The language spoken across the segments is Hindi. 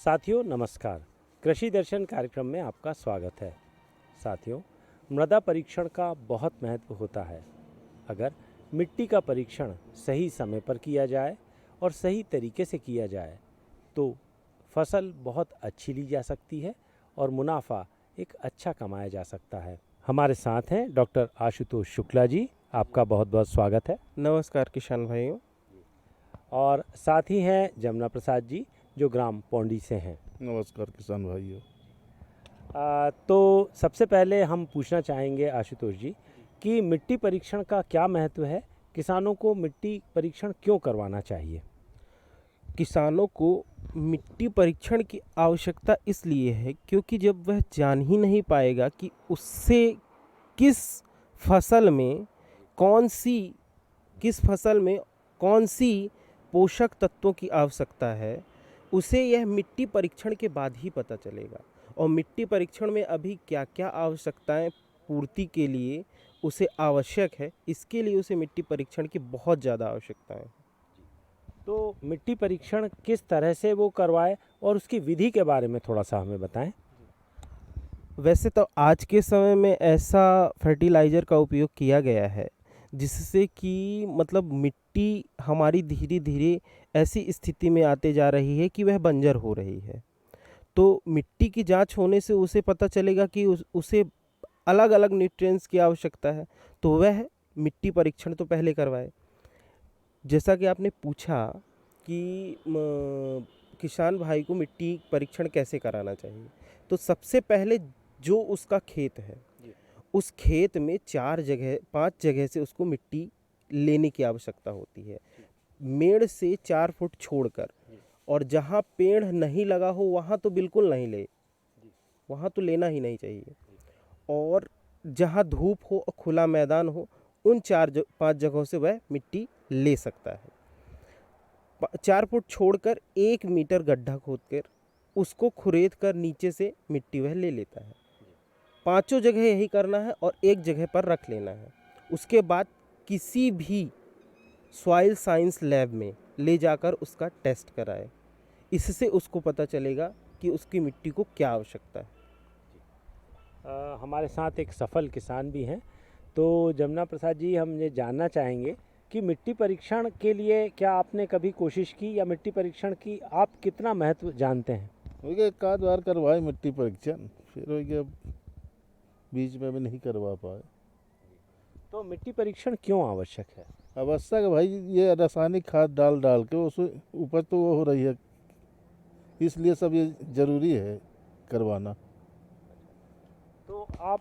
साथियों नमस्कार। कृषि दर्शन कार्यक्रम में आपका स्वागत है। साथियों, मृदा परीक्षण का बहुत महत्व होता है। अगर मिट्टी का परीक्षण सही समय पर किया जाए और सही तरीके से किया जाए तो फसल बहुत अच्छी ली जा सकती है और मुनाफा एक अच्छा कमाया जा सकता है। हमारे साथ हैं डॉक्टर आशुतोष शुक्ला जी, आपका बहुत बहुत स्वागत है। नमस्कार किसान भाइयों। और साथ ही हैं जमुना प्रसाद जी, जो ग्राम पौंडी से हैं। नमस्कार किसान भाइयों। तो सबसे पहले हम पूछना चाहेंगे आशुतोष जी कि मिट्टी परीक्षण का क्या महत्व है, किसानों को मिट्टी परीक्षण क्यों करवाना चाहिए? किसानों को मिट्टी परीक्षण की आवश्यकता इसलिए है क्योंकि जब वह जान ही नहीं पाएगा कि उससे किस फसल में कौन सी पोषक तत्वों की आवश्यकता है, उसे यह मिट्टी परीक्षण के बाद ही पता चलेगा। और मिट्टी परीक्षण में अभी क्या क्या आवश्यकताएं पूर्ति के लिए उसे आवश्यक है, इसके लिए उसे मिट्टी परीक्षण की बहुत ज़्यादा आवश्यकता है। तो मिट्टी परीक्षण किस तरह से वो करवाए और उसकी विधि के बारे में थोड़ा सा हमें बताएं। वैसे तो आज के समय में ऐसा फर्टिलाइज़र का उपयोग किया गया है जिससे कि मतलब मिट्टी हमारी धीरे धीरे ऐसी स्थिति में आते जा रही है कि वह बंजर हो रही है। तो मिट्टी की जांच होने से उसे पता चलेगा कि उसे अलग अलग न्यूट्रिएंट्स की आवश्यकता है, तो वह मिट्टी परीक्षण तो पहले करवाए। जैसा कि आपने पूछा कि किसान भाई को मिट्टी परीक्षण कैसे कराना चाहिए, तो सबसे पहले जो उसका खेत है उस खेत में 5 जगह से उसको मिट्टी लेने की आवश्यकता होती है, मेड़ से 4 फुट छोड़कर। और जहाँ पेड़ नहीं लगा हो वहाँ तो बिल्कुल नहीं ले, वहाँ तो लेना ही नहीं चाहिए। और जहाँ धूप हो और खुला मैदान हो, उन 5 जगहों से वह मिट्टी ले सकता है। 4 फुट छोड़कर 1 मीटर गड्ढा खोदकर उसको खुरेद कर नीचे से मिट्टी वह ले लेता है। 5 जगह यही करना है और 1 जगह पर रख लेना है। उसके बाद किसी भी सॉइल साइंस लैब में ले जाकर उसका टेस्ट कराए। इससे उसको पता चलेगा कि उसकी मिट्टी को क्या आवश्यकता है। हमारे साथ एक सफल किसान भी हैं, तो जमुना प्रसाद जी, हम ये जानना चाहेंगे कि मिट्टी परीक्षण के लिए क्या आपने कभी कोशिश की या मिट्टी परीक्षण की आप कितना महत्व जानते हैं? हो गया एक आध बार करवाए मिट्टी परीक्षण, फिर हो गया बीच में भी नहीं करवा पाए। तो मिट्टी परीक्षण क्यों आवश्यक है? आवश्यक है भाई, ये रासायनिक खाद डाल डाल के उस ऊपर तो वो हो रही है, इसलिए सब ये ज़रूरी है करवाना। तो आप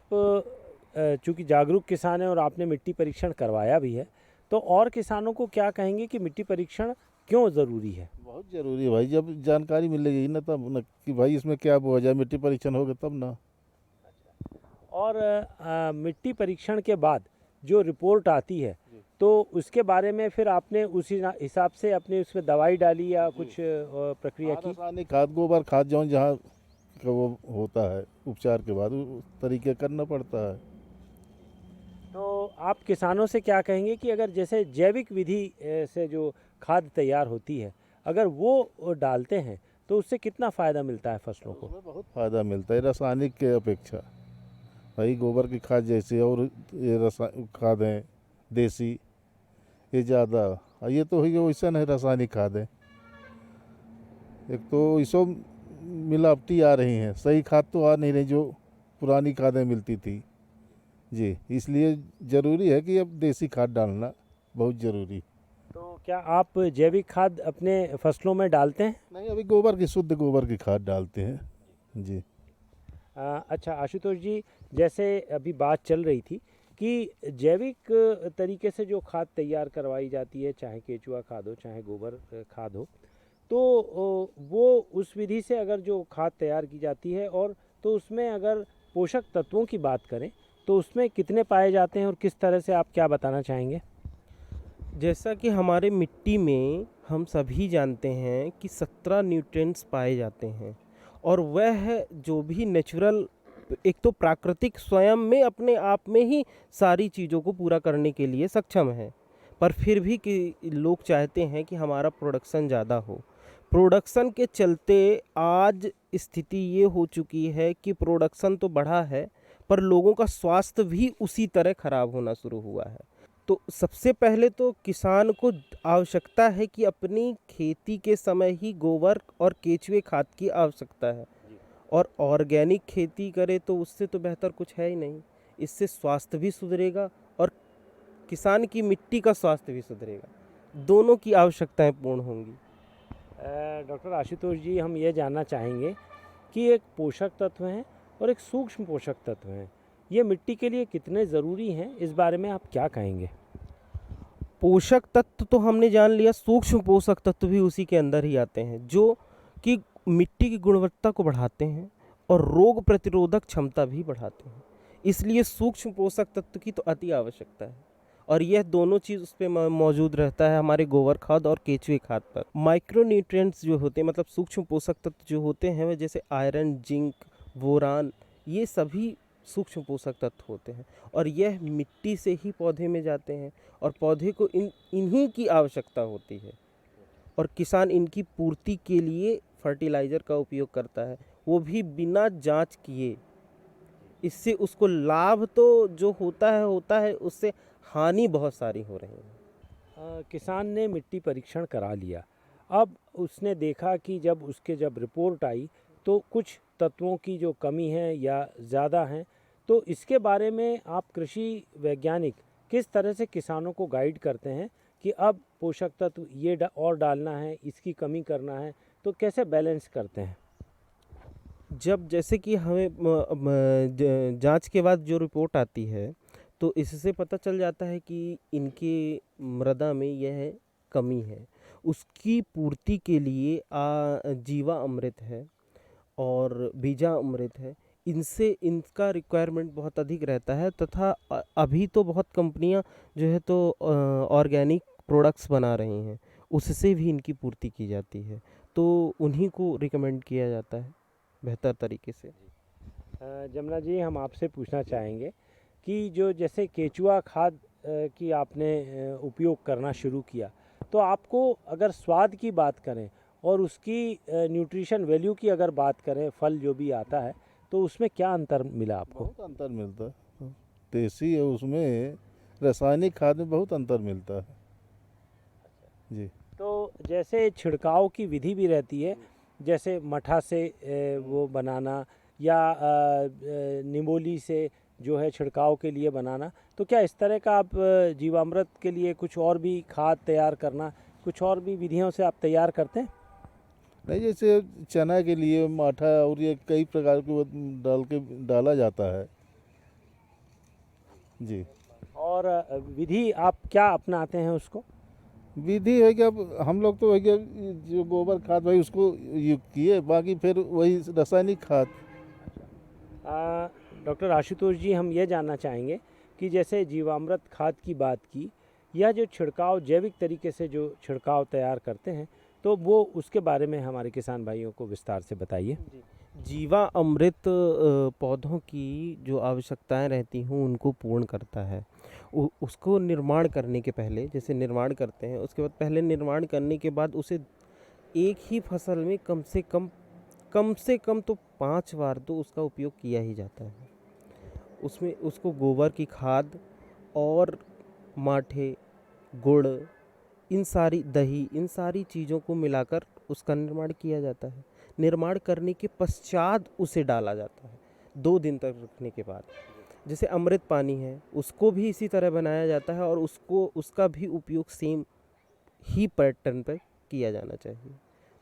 चूँकि जागरूक किसान हैं और आपने मिट्टी परीक्षण करवाया भी है, तो और किसानों को क्या कहेंगे कि मिट्टी परीक्षण क्यों ज़रूरी है? बहुत ज़रूरी है भाई, जब जानकारी मिलेगी ना तब ना कि भाई इसमें क्या बोया जाए, मिट्टी परीक्षण होगा तब ना। और मिट्टी परीक्षण के बाद जो रिपोर्ट आती है तो उसके बारे में फिर आपने उसी हिसाब से अपने उसमें दवाई डाली या कुछ प्रक्रिया की? रासायनिक खाद, गोबर खाद जो जहाँ का वो होता है उपचार के बाद उस तरीके करना पड़ता है। तो आप किसानों से क्या कहेंगे कि अगर जैसे जैविक विधि से जो खाद तैयार होती है, अगर वो डालते हैं तो उससे कितना फ़ायदा मिलता है फसलों को? उसमें बहुत फ़ायदा मिलता है रासायनिक के अपेक्षा। भाई गोबर की खाद जैसे और ये खाद है देसी, ये ज़्यादा, ये तो ही वैसा नहीं रासायनिक खाद है। एक तो ये सब मिलावटी आ रही हैं, सही खाद तो आ नहीं रही जो पुरानी खादें मिलती थी जी। इसलिए ज़रूरी है कि अब देसी खाद डालना बहुत ज़रूरी। तो क्या आप जैविक खाद अपने फसलों में डालते हैं? नहीं, अभी गोबर की, शुद्ध गोबर की खाद डालते हैं जी। अच्छा आशुतोष जी, जैसे अभी बात चल रही थी कि जैविक तरीके से जो खाद तैयार करवाई जाती है, चाहे केचुआ खाद हो चाहे गोबर खाद हो, तो वो उस विधि से अगर जो खाद तैयार की जाती है और तो उसमें अगर पोषक तत्वों की बात करें तो उसमें कितने पाए जाते हैं और किस तरह से, आप क्या बताना चाहेंगे? जैसा कि हमारे मिट्टी में हम सभी जानते हैं कि 17 न्यूट्रिएंट्स पाए जाते हैं और वह जो भी नेचुरल, एक तो प्राकृतिक स्वयं में अपने आप में ही सारी चीज़ों को पूरा करने के लिए सक्षम है, पर फिर भी कि लोग चाहते हैं कि हमारा प्रोडक्शन ज़्यादा हो। प्रोडक्शन के चलते आज स्थिति ये हो चुकी है कि प्रोडक्शन तो बढ़ा है पर लोगों का स्वास्थ्य भी उसी तरह खराब होना शुरू हुआ है। तो सबसे पहले तो किसान को आवश्यकता है कि अपनी खेती के समय ही गोबर और केचुए खाद की आवश्यकता है, और ऑर्गेनिक खेती करे तो उससे तो बेहतर कुछ है ही नहीं। इससे स्वास्थ्य भी सुधरेगा और किसान की मिट्टी का स्वास्थ्य भी सुधरेगा, दोनों की आवश्यकताएं पूर्ण होंगी। डॉक्टर आशुतोष जी, हम ये जानना चाहेंगे कि एक पोषक तत्व हैं और एक सूक्ष्म पोषक तत्व हैं, ये मिट्टी के लिए कितने ज़रूरी हैं, इस बारे में आप क्या कहेंगे? पोषक तत्व तो हमने जान लिया, सूक्ष्म पोषक तत्व भी उसी के अंदर ही आते हैं जो कि मिट्टी की गुणवत्ता को बढ़ाते हैं और रोग प्रतिरोधक क्षमता भी बढ़ाते हैं। इसलिए सूक्ष्म पोषक तत्व की तो अति आवश्यकता है, और यह दोनों चीज़ उस पर मौजूद रहता है हमारे गोबर खाद और केचुए खाद पर। माइक्रो न्यूट्रिएंट्स जो होते हैं, मतलब सूक्ष्म पोषक तत्व जो होते हैं, वह जैसे आयरन, जिंक, बोरान, ये सभी सूक्ष्म पोषक तत्व होते हैं, और यह मिट्टी से ही पौधे में जाते हैं और पौधे को इन्हीं की आवश्यकता होती है, और किसान इनकी पूर्ति के लिए फर्टिलाइज़र का उपयोग करता है, वो भी बिना जांच किए। इससे उसको लाभ तो जो होता है उससे हानि बहुत सारी हो रही है। किसान ने मिट्टी परीक्षण करा लिया, अब उसने देखा कि जब रिपोर्ट आई तो कुछ तत्वों की जो कमी है या ज़्यादा हैं, तो इसके बारे में आप कृषि वैज्ञानिक किस तरह से किसानों को गाइड करते हैं कि अब पोषक तत्व ये और डालना है, इसकी कमी करना है, तो कैसे बैलेंस करते हैं? जब जैसे कि हमें जांच के बाद जो रिपोर्ट आती है तो इससे पता चल जाता है कि इनके मृदा में यह कमी है, उसकी पूर्ति के लिए जीवा अमृत है और बीजा अमृत है, इनसे इनका रिक्वायरमेंट बहुत अधिक रहता है। तथा अभी तो बहुत कंपनियां जो है तो ऑर्गेनिक प्रोडक्ट्स बना रही हैं, उससे भी इनकी पूर्ति की जाती है, तो उन्हीं को रिकमेंड किया जाता है बेहतर तरीके से। जमुना जी, हम आपसे पूछना चाहेंगे कि जो जैसे केचुआ खाद की आपने उपयोग करना शुरू किया, तो आपको अगर स्वाद की बात करें और उसकी न्यूट्रिशन वैल्यू की अगर बात करें, फल जो भी आता है, तो उसमें क्या अंतर मिला आपको? बहुत अंतर मिलता है। देसी है, उसमें रासायनिक खाद में बहुत अंतर मिलता है जी। तो जैसे छिड़काव की विधि भी रहती है, जैसे मठा से वो बनाना या निमोली से जो है छिड़काव के लिए बनाना, तो क्या इस तरह का आप जीवामृत के लिए कुछ और भी खाद तैयार करना, कुछ और भी विधियों से आप तैयार करते हैं? नहीं, जैसे चना के लिए माठा और ये कई प्रकार के वो डाला जाता है जी। और विधि आप क्या अपनाते हैं उसको? विधि है कि अब हम लोग तो है कि जो गोबर खाद भाई उसको किए, बाकी फिर वही रासायनिक खाद। डॉक्टर आशुतोष जी, हम ये जानना चाहेंगे कि जैसे जीवामृत खाद की बात की, या जो छिड़काव जैविक तरीके से जो छिड़काव तैयार करते हैं, तो वो उसके बारे में हमारे किसान भाइयों को विस्तार से बताइए। जीवा अमृत पौधों की जो आवश्यकताएं रहती हैं उनको पूर्ण करता है। उसको निर्माण करने के पहले, जैसे निर्माण करते हैं उसके बाद, पहले निर्माण करने के बाद उसे एक ही फसल में कम से कम तो 5 बार तो उसका उपयोग किया ही जाता है। उसमें उसको गोबर की खाद और माठे, गुड़, दही, इन सारी चीज़ों को मिलाकर उसका निर्माण किया जाता है। निर्माण करने के पश्चात उसे डाला जाता है 2 दिन तक रखने के बाद। जैसे अमृत पानी है, उसको भी इसी तरह बनाया जाता है और उसका भी उपयोग सेम ही पैटर्न पर किया जाना चाहिए।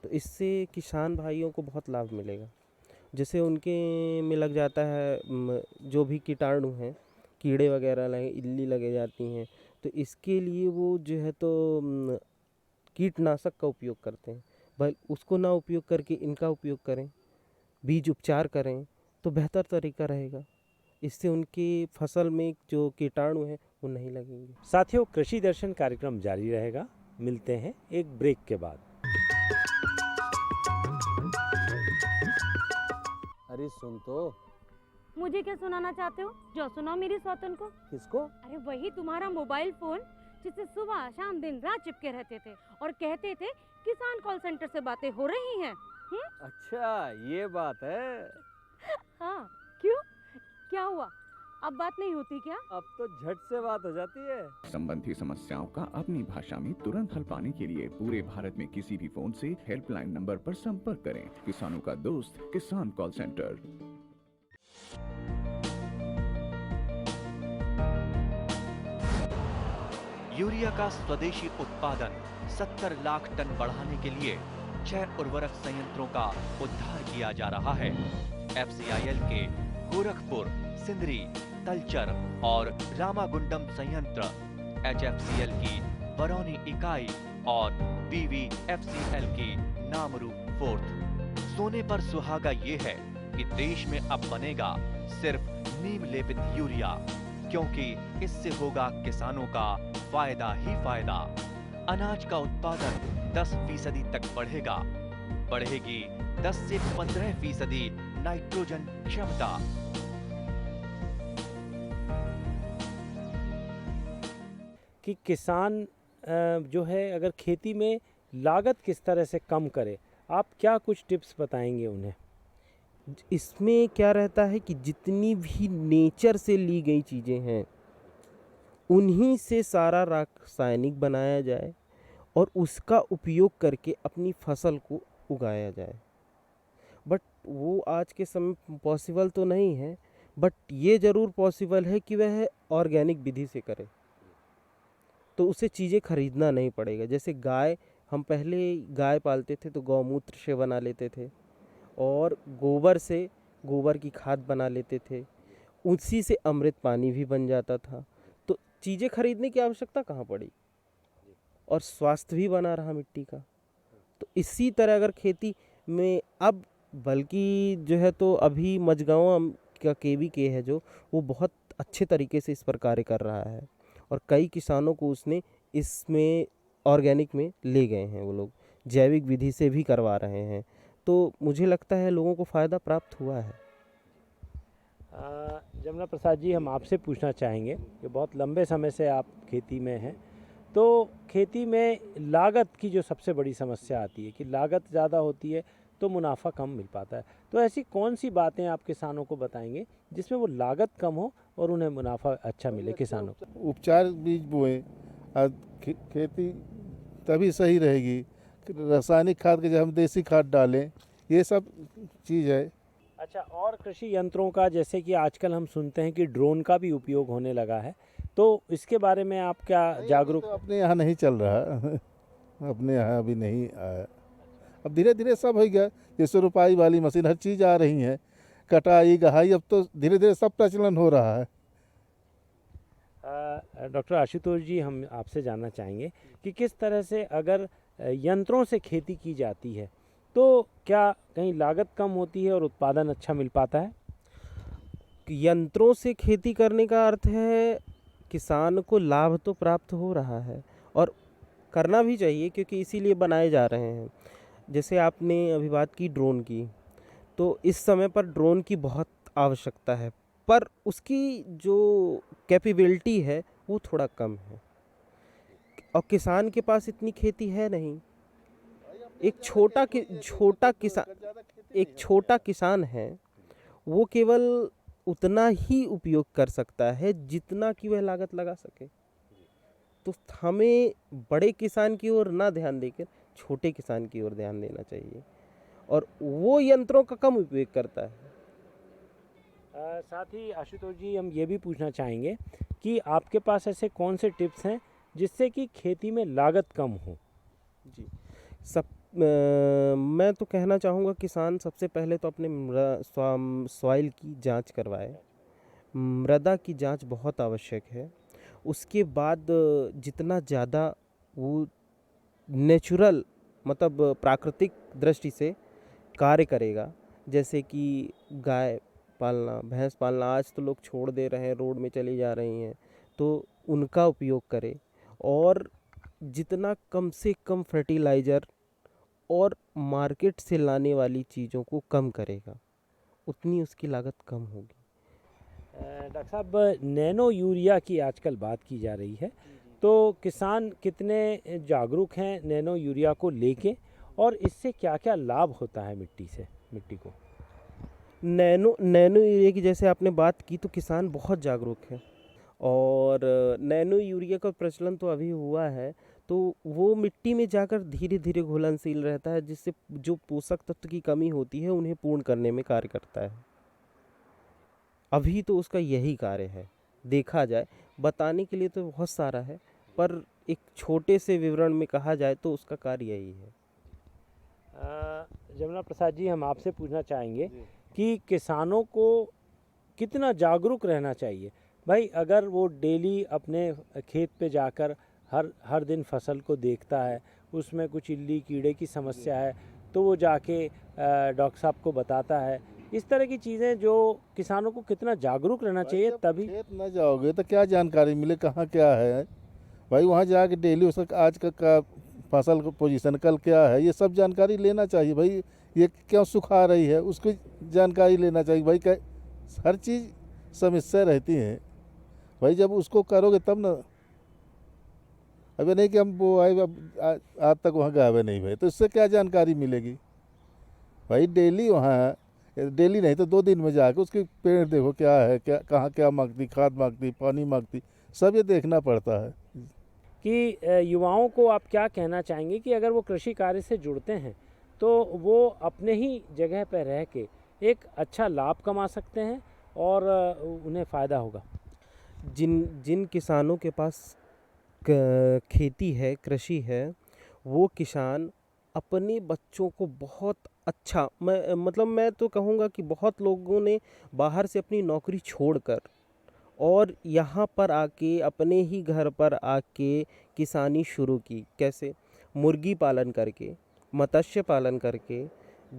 तो इससे किसान भाइयों को बहुत लाभ मिलेगा। जैसे उनके में लग जाता है जो भी कीटाणु हैं, कीड़े वगैरह लगे, इल्ली लगे जाती हैं, तो इसके लिए वो जो है तो कीटनाशक का उपयोग करते हैं। भाई उसको ना उपयोग करके इनका उपयोग करें, बीज उपचार करें, तो बेहतर तरीका रहेगा। इससे उनकी फसल में जो कीटाणु हैं वो नहीं लगेंगे। साथियों, कृषि दर्शन कार्यक्रम जारी रहेगा, मिलते हैं एक ब्रेक के बाद। अरे सुन तो। मुझे क्या सुनाना चाहते हो? जो सुनाओ मेरी सौतन को। किसको? अरे वही तुम्हारा मोबाइल फोन जिससे सुबह शाम दिन रात चिपके रहते थे और कहते थे किसान कॉल सेंटर से बातें हो रही हैं। अच्छा ये बात है। हाँ, क्यों? क्या हुआ? अब बात नहीं होती क्या? अब तो झट से बात हो जाती है। संबंधी समस्याओं का अपनी भाषा में तुरंत हल पाने के लिए पूरे भारत में किसी भी फोन से हेल्पलाइन नंबर पर संपर्क करें। किसानों का दोस्त किसान कॉल सेंटर। यूरिया का स्वदेशी उत्पादन 70 लाख टन बढ़ाने के लिए 6 उर्वरक संयंत्रों का उद्धार किया जा रहा है। FCIL के गोरखपुर, सिंदरी, तलचर और रामागुंडम संयंत्र, HFCL की बरौनी इकाई और BVFCL की नामरू फोर्थ। सोने पर सुहागा ये है कि देश में अब बनेगा सिर्फ नीम लेपित यूरिया, क्योंकि इससे होगा किसानों का फायदा ही फायदा। अनाज का उत्पादन 10% तक बढ़ेगा। बढ़ेगी 10 से 15% नाइट्रोजन क्षमता। कि किसान जो है अगर खेती में लागत किस तरह से कम करे, आप क्या कुछ टिप्स बताएंगे उन्हें? इसमें क्या रहता है कि जितनी भी नेचर से ली गई चीज़ें हैं उन्हीं से सारा रासायनिक बनाया जाए और उसका उपयोग करके अपनी फसल को उगाया जाए। बट वो आज के समय पॉसिबल तो नहीं है, बट ये ज़रूर पॉसिबल है कि वह ऑर्गेनिक विधि से करे, तो उसे चीज़ें खरीदना नहीं पड़ेगा। जैसे गाय, हम पहले गाय पालते थे तो गौमूत्र से बना लेते थे और गोबर से गोबर की खाद बना लेते थे, उसी से अमृत पानी भी बन जाता था, तो चीज़ें खरीदने की आवश्यकता कहाँ पड़ी और स्वास्थ्य भी बना रहा मिट्टी का। तो इसी तरह अगर खेती में अब बल्कि जो है तो अभी मझगांव का KVK है जो, वो बहुत अच्छे तरीके से इस पर कार्य कर रहा है और कई किसानों को उसने इसमें ऑर्गेनिक में ले गए हैं, वो लोग जैविक विधि से भी करवा रहे हैं। तो मुझे लगता है लोगों को फ़ायदा प्राप्त हुआ है। जमुना प्रसाद जी, हम आपसे पूछना चाहेंगे कि बहुत लंबे समय से आप खेती में हैं, तो खेती में लागत की जो सबसे बड़ी समस्या आती है कि लागत ज़्यादा होती है तो मुनाफा कम मिल पाता है, तो ऐसी कौन सी बातें आप किसानों को बताएंगे जिसमें वो लागत कम हो और उन्हें मुनाफा अच्छा मिले किसानों को? उपचार बीज बोएं और खेती तभी सही रहेगी। रासायनिक खाद के जब हम देसी खाद डालें, ये सब चीज़ है। अच्छा, और कृषि यंत्रों का, जैसे कि आजकल हम सुनते हैं कि ड्रोन का भी उपयोग होने लगा है, तो इसके बारे में आप क्या जागरूक? तो अपने यहाँ नहीं चल रहा अपने यहाँ अभी नहीं आया। अब धीरे धीरे सब हो गया, जैसे रुपाई वाली मशीन, हर चीज़ आ रही है, कटाई गहाई, अब तो धीरे धीरे सब प्रचलन हो रहा है। डॉक्टर आशुतोष जी, हम आपसे जानना चाहेंगे कि किस तरह से अगर यंत्रों से खेती की जाती है तो क्या कहीं लागत कम होती है और उत्पादन अच्छा मिल पाता है? यंत्रों से खेती करने का अर्थ है किसान को लाभ तो प्राप्त हो रहा है और करना भी चाहिए, क्योंकि इसीलिए बनाए जा रहे हैं। जैसे आपने अभी बात की ड्रोन की, तो इस समय पर ड्रोन की बहुत आवश्यकता है, पर उसकी जो कैपेबिलिटी है वो थोड़ा कम है और किसान के पास इतनी खेती है नहीं। एक छोटा किसान है, वो केवल उतना ही उपयोग कर सकता है जितना कि वह लागत लगा सके। तो हमें बड़े किसान की ओर ना ध्यान देकर छोटे किसान की ओर ध्यान देना चाहिए और वो यंत्रों का कम उपयोग करता है। साथ ही आशुतोष जी, हम ये भी पूछना चाहेंगे कि आपके पास ऐसे कौन से टिप्स हैं जिससे कि खेती में लागत कम हो? जी, मैं तो कहना चाहूँगा किसान सबसे पहले तो अपने सॉइल की जांच करवाए। मृदा की जांच बहुत आवश्यक है। उसके बाद जितना ज़्यादा वो नेचुरल, मतलब प्राकृतिक दृष्टि से कार्य करेगा, जैसे कि गाय पालना, भैंस पालना, आज तो लोग छोड़ दे रहे हैं, रोड में चली जा रही हैं, तो उनका उपयोग करे और जितना कम से कम फर्टिलाइज़र और मार्केट से लाने वाली चीज़ों को कम करेगा, उतनी उसकी लागत कम होगी। डॉक्टर साहब, नैनो यूरिया की आजकल बात की जा रही है, तो किसान कितने जागरूक हैं नैनो यूरिया को लेके, और इससे क्या क्या लाभ होता है मिट्टी को? नैनो नैनो यूरिया की जैसे आपने बात की, तो किसान बहुत जागरूक है। और नैनो यूरिया का प्रचलन तो अभी हुआ है, तो वो मिट्टी में जाकर धीरे धीरे घुलनशील रहता है, जिससे जो पोषक तत्व की कमी होती है उन्हें पूर्ण करने में कार्य करता है। अभी तो उसका यही कार्य है। देखा जाए, बताने के लिए तो बहुत सारा है, पर एक छोटे से विवरण में कहा जाए तो उसका कार्य यही है। जमुना प्रसाद जी, हम आपसे पूछना चाहेंगे कि किसानों को कितना जागरूक रहना चाहिए? भाई, अगर वो डेली अपने खेत पे जाकर हर दिन फसल को देखता है, उसमें कुछ इल्ली कीड़े की समस्या है, तो वो जाके डॉक्टर साहब को बताता है। इस तरह की चीज़ें जो किसानों को कितना जागरूक रहना चाहिए, जब तभी खेत न जाओगे तो क्या जानकारी मिले कहाँ क्या है? भाई वहाँ जाके डेली उसका आज का फसल का पोजीशन कल क्या है, ये सब जानकारी लेना चाहिए। भाई ये क्यों सुखा रही है, उसकी जानकारी लेना चाहिए। भाई क्या हर चीज़ समस्या रहती है। भाई जब उसको करोगे तब ना। अभी नहीं कि हम वो आए आज तक वहाँ गए हुए नहीं भाई, तो इससे क्या जानकारी मिलेगी? भाई डेली वहाँ, डेली नहीं तो 2 दिन में जाके उसके पेड़ देखो क्या है, क्या कहाँ क्या मांगती, खाद मांगती, पानी मांगती, सब ये देखना पड़ता है। कि युवाओं को आप क्या कहना चाहेंगे कि अगर वो कृषि कार्य से जुड़ते हैं तो वो अपने ही जगह पर रह के एक अच्छा लाभ कमा सकते हैं और उन्हें फ़ायदा होगा? जिन किसानों के पास खेती है, कृषि है, वो किसान अपने बच्चों को बहुत अच्छा, मैं तो कहूँगा कि बहुत लोगों ने बाहर से अपनी नौकरी छोड़कर और यहाँ पर आके अपने ही घर पर आके किसानी शुरू की। कैसे? मुर्गी पालन करके, मत्स्य पालन करके,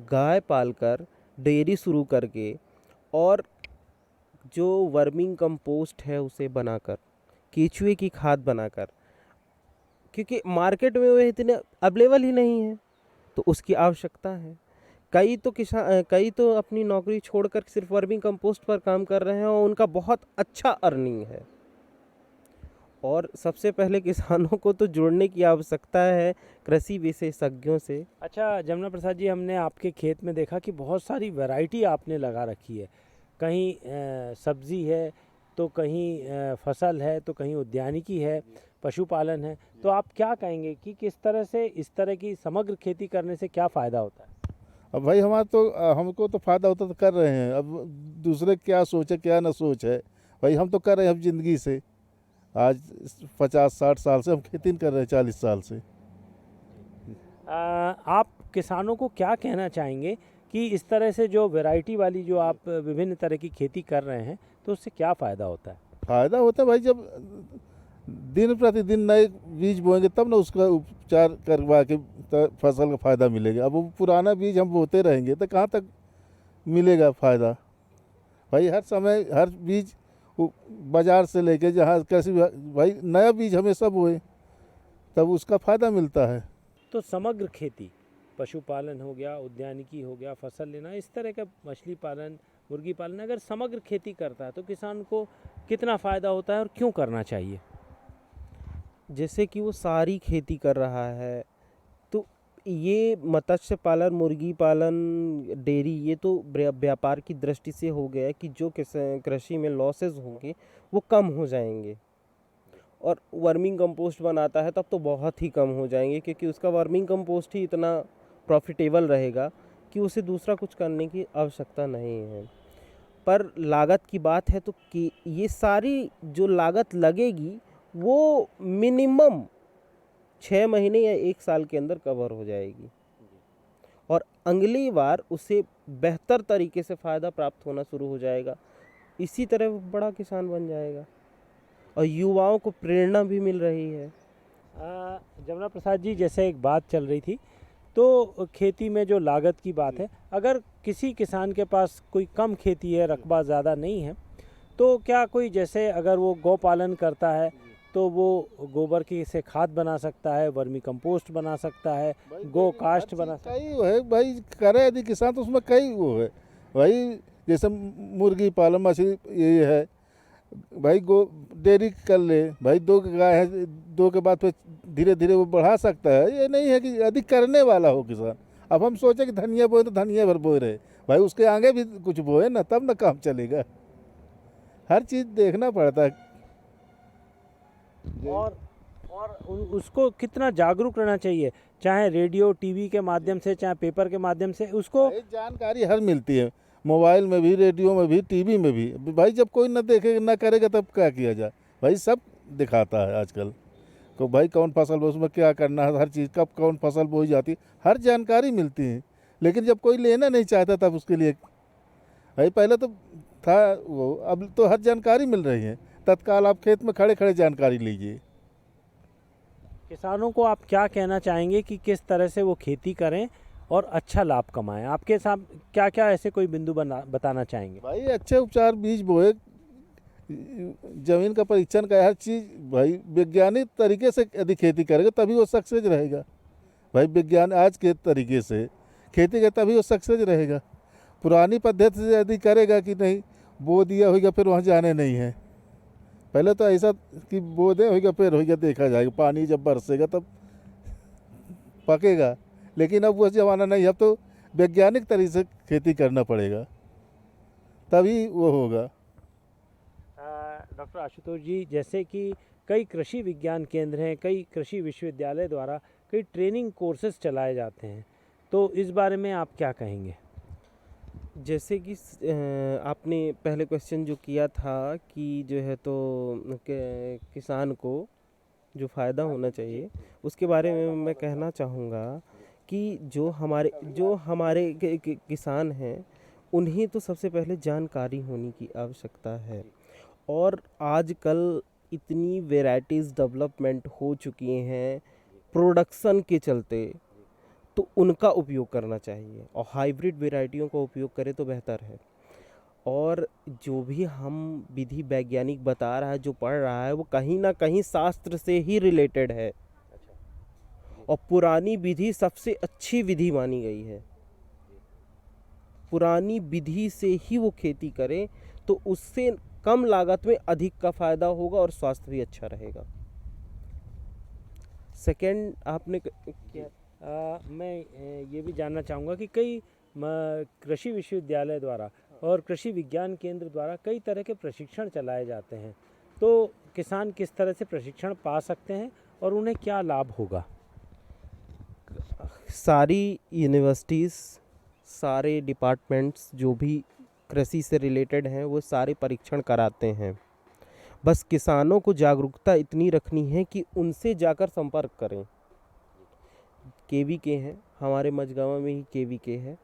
गाय पालकर, डेयरी शुरू करके, और जो वर्मिंग कंपोस्ट है उसे बनाकर, केचुए की खाद बनाकर, क्योंकि मार्केट में वो इतने अवेलेबल ही नहीं है, तो उसकी आवश्यकता है। कई तो अपनी नौकरी छोड़कर सिर्फ वर्मिंग कंपोस्ट पर काम कर रहे हैं और उनका बहुत अच्छा अर्निंग है। और सबसे पहले किसानों को तो जुड़ने की आवश्यकता है कृषि विशेषज्ञों से। अच्छा जमुना प्रसाद जी, हमने आपके खेत में देखा कि बहुत सारी वैरायटी आपने लगा रखी है। कहीं सब्जी है, तो कहीं फसल है, तो कहीं उद्यानिकी है, पशुपालन है। तो आप क्या कहेंगे कि किस तरह से इस तरह की समग्र खेती करने से क्या फ़ायदा होता है? अब भाई हमको तो फ़ायदा होता तो कर रहे हैं। अब दूसरे क्या सोचे क्या ना सोच है, भाई हम तो कर रहे हैं अब ज़िंदगी से। आज 50-60 साल से हम खेती कर रहे हैं, 40 साल से। आप किसानों को क्या कहना चाहेंगे कि इस तरह से जो वैरायटी वाली जो आप विभिन्न तरह की खेती कर रहे हैं, तो उससे क्या फ़ायदा होता है? फ़ायदा होता है भाई, जब दिन प्रतिदिन नए बीज बोएंगे तब ना उसका उपचार करवा के फसल का फ़ायदा मिलेगा। अब वो पुराना बीज हम बोते रहेंगे तो कहाँ तक मिलेगा फ़ायदा? भाई हर समय हर बीज बाज़ार से लेके जहाँ कैसे भाई नया बीज हमेशा बोए तब उसका फ़ायदा मिलता है। तो समग्र खेती, पशुपालन हो गया, उद्यानिकी हो गया, फसल लेना, इस तरह का मछली पालन, मुर्गी पालन, अगर समग्र खेती करता है तो किसान को कितना फ़ायदा होता है और क्यों करना चाहिए? जैसे कि वो सारी खेती कर रहा है, तो ये मत्स्य पालन, मुर्गी पालन, डेयरी, ये तो व्यापार की दृष्टि से हो गया कि जो कृषि में लॉसेस होंगे वो कम हो जाएंगे। और वर्मिंग कंपोस्ट बनाता है तब तो बहुत ही कम हो जाएंगे, क्योंकि उसका वर्मिंग कंपोस्ट ही इतना प्रॉफिटेबल रहेगा कि उसे दूसरा कुछ करने की आवश्यकता नहीं है। पर लागत की बात है तो कि ये सारी जो लागत लगेगी वो मिनिमम 6 महीने या 1 साल के अंदर कवर हो जाएगी, और अगली बार उसे बेहतर तरीके से फ़ायदा प्राप्त होना शुरू हो जाएगा। इसी तरह वो बड़ा किसान बन जाएगा और युवाओं को प्रेरणा भी मिल रही है। जमुना प्रसाद जी, जैसे एक बात चल रही थी, तो खेती में जो लागत की बात है, अगर किसी किसान के पास कोई कम खेती है, रकबा ज़्यादा नहीं है, तो क्या कोई, जैसे अगर वो गौ पालन करता है तो वो गोबर की से खाद बना सकता है, वर्मी कंपोस्ट बना सकता है, गो कास्ट बना सकता है? कई वो है भाई, करे यदि किसान तो उसमें कई वो है भाई। जैसे मुर्गी पालन, मछली ये है, भाई गो डेयरी कर ले भाई, 2 गाय है, 2 के बाद फिर धीरे धीरे वो बढ़ा सकता है। ये नहीं है कि अधिक करने वाला हो किसान। अब हम सोचे कि धनिया बोए तो धनिया भर बोए रहे, भाई उसके आगे भी कुछ बोए ना, तब ना काम चलेगा। हर चीज़ देखना पड़ता है। और उसको कितना जागरूक रहना चाहिए, चाहे रेडियो टीवी के माध्यम से, चाहे पेपर के माध्यम से उसको। भाई जानकारी हर मिलती है, मोबाइल में भी, रेडियो में भी, टीवी में भी। भाई जब कोई ना देखेगा ना करेगा तब क्या किया जाए। भाई सब दिखाता है आजकल को, भाई कौन फसल उसमें क्या करना है, हर चीज़ कब कौन फसल बोई जाती है, हर जानकारी मिलती है। लेकिन जब कोई लेना नहीं चाहता तब उसके लिए भाई पहले तो था वो, अब तो हर जानकारी मिल रही है। तत्काल आप खेत में खड़े खड़े जानकारी लीजिए। किसानों को आप क्या कहना चाहेंगे कि किस तरह से वो खेती करें और अच्छा लाभ कमाएं? आपके साथ क्या क्या ऐसे कोई बिंदु बताना चाहेंगे? भाई अच्छे उपचार, बीज बोए, जमीन का परीक्षण का, हर चीज़ भाई वैज्ञानिक तरीके से यदि खेती करेगा तभी वो सक्सेस रहेगा। भाई विज्ञान आज के तरीके से खेती का तभी वो सक्सेस रहेगा। पुरानी पद्धति से यदि करेगा कि नहीं बो दिया होगा फिर वहाँ जाने नहीं है। पहले तो ऐसा कि बो दे होगा फिर होगा, देखा जाएगा, पानी जब बरसेगा तब पकेगा। लेकिन अब वो ज़माना नहीं, अब तो वैज्ञानिक तरीके से खेती करना पड़ेगा तभी वो होगा। डॉक्टर आशुतोष जी, जैसे कि कई कृषि विज्ञान केंद्र हैं, कई कृषि विश्वविद्यालय द्वारा कई ट्रेनिंग कोर्सेज चलाए जाते हैं, तो इस बारे में आप क्या कहेंगे? जैसे कि आपने पहले क्वेश्चन जो किया था कि जो है तो किसान को जो फ़ायदा होना चाहिए, उसके बारे में मैं कहना चाहूँगा कि जो हमारे किसान हैं, उन्हें तो सबसे पहले जानकारी होने की आवश्यकता है। और आजकल इतनी वैराइटीज़ डेवलपमेंट हो चुकी हैं प्रोडक्शन के चलते, तो उनका उपयोग करना चाहिए और हाइब्रिड वैरायटियों का उपयोग करें तो बेहतर है। और जो भी हम विधि वैज्ञानिक बता रहा है, जो पढ़ रहा है, वो कहीं ना कहीं शास्त्र से ही रिलेटेड है और पुरानी विधि सबसे अच्छी विधि मानी गई है। पुरानी विधि से ही वो खेती करे तो उससे कम लागत में अधिक का फायदा होगा और स्वास्थ्य भी अच्छा रहेगा। सेकंड आपने क्या मैं ये भी जानना चाहूँगा कि कई कृषि विश्वविद्यालय द्वारा और कृषि विज्ञान केंद्र द्वारा कई तरह के प्रशिक्षण चलाए जाते हैं, तो किसान किस तरह से प्रशिक्षण पा सकते हैं और उन्हें क्या लाभ होगा? सारी यूनिवर्सिटीज़, सारे डिपार्टमेंट्स जो भी कृषि से रिलेटेड हैं, वो सारे परीक्षण कराते हैं। बस किसानों को जागरूकता इतनी रखनी है कि उनसे जाकर संपर्क करें। केवीके हैं, हमारे मझगांव में ही केवीके है,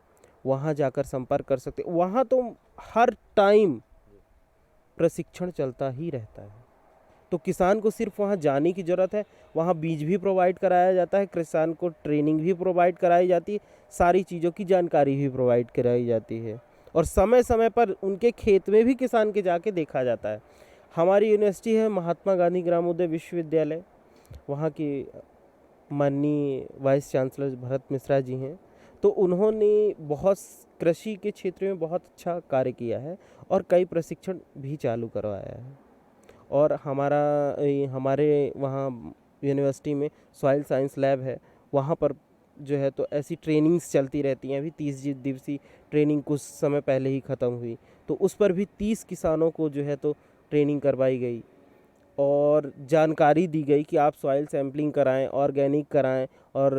वहाँ जाकर संपर्क कर सकते। वहाँ तो हर टाइम प्रशिक्षण चलता ही रहता है, तो किसान को सिर्फ वहाँ जाने की ज़रूरत है। वहाँ बीज भी प्रोवाइड कराया जाता है, किसान को ट्रेनिंग भी प्रोवाइड कराई जाती है, सारी चीज़ों की जानकारी भी प्रोवाइड कराई जाती है और समय समय पर उनके खेत में भी किसान के जाके देखा जाता है। हमारी यूनिवर्सिटी है महात्मा गांधी ग्रामोदय विश्वविद्यालय, वहाँ की माननीय वाइस चांसलर भरत मिश्रा जी हैं, तो उन्होंने बहुत कृषि के क्षेत्र में बहुत अच्छा कार्य किया है और कई प्रशिक्षण भी चालू करवाया है। और हमारे वहाँ यूनिवर्सिटी में सॉइल साइंस लैब है, वहाँ पर जो है तो ऐसी ट्रेनिंग्स चलती रहती हैं। अभी 30 दिवसीय ट्रेनिंग कुछ समय पहले ही ख़त्म हुई, तो उस पर भी 30 किसानों को जो है तो ट्रेनिंग करवाई गई और जानकारी दी गई कि आप सॉइल सैम्पलिंग कराएं, ऑर्गेनिक कराएं और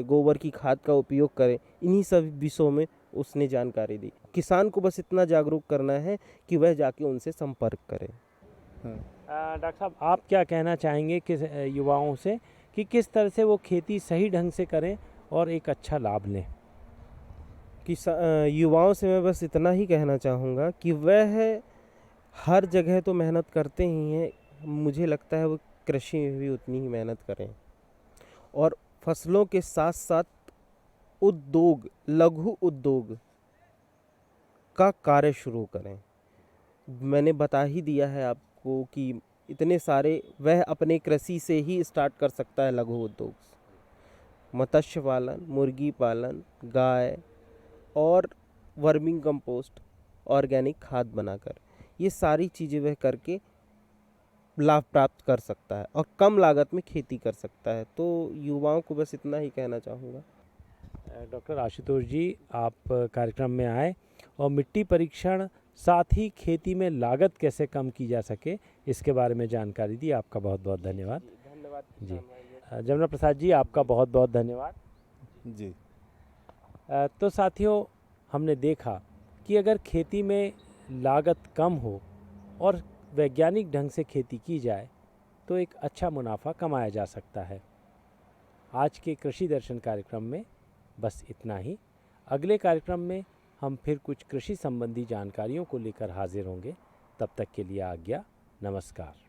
गोबर की खाद का उपयोग करें। इन्हीं सब विषयों में उसने जानकारी दी। किसान को बस इतना जागरूक करना है कि वह जाके उनसे संपर्क करे। डॉक्टर साहब, आप क्या कहना चाहेंगे किस युवाओं से कि किस तरह से वो खेती सही ढंग से करें और एक अच्छा लाभ लें? युवाओं से मैं बस इतना ही कहना चाहूँगा कि वह हर जगह तो मेहनत करते ही हैं, मुझे लगता है वो कृषि में भी उतनी ही मेहनत करें और फसलों के साथ साथ उद्योग, लघु उद्योग का कार्य शुरू करें। मैंने बता ही दिया है आपको कि इतने सारे वह अपने कृषि से ही स्टार्ट कर सकता है। लघु उद्योग, मत्स्य पालन, मुर्गी पालन, गाय और वर्मिंग कंपोस्ट, ऑर्गेनिक खाद बनाकर, ये सारी चीज़ें वह करके लाभ प्राप्त कर सकता है और कम लागत में खेती कर सकता है। तो युवाओं को बस इतना ही कहना चाहूँगा। डॉक्टर आशुतोष जी, आप कार्यक्रम में आए और मिट्टी परीक्षण साथ ही खेती में लागत कैसे कम की जा सके इसके बारे में जानकारी दी। आपका बहुत बहुत धन्यवाद। धन्यवाद जी जमुना प्रसाद जी, आपका बहुत बहुत धन्यवाद। जी। तो साथियों, हमने देखा कि अगर खेती में लागत कम हो और वैज्ञानिक ढंग से खेती की जाए तो एक अच्छा मुनाफा कमाया जा सकता है। आज के कृषि दर्शन कार्यक्रम में बस इतना ही। अगले कार्यक्रम में हम फिर कुछ कृषि संबंधी जानकारियों को लेकर हाजिर होंगे। तब तक के लिए आज्ञा, नमस्कार।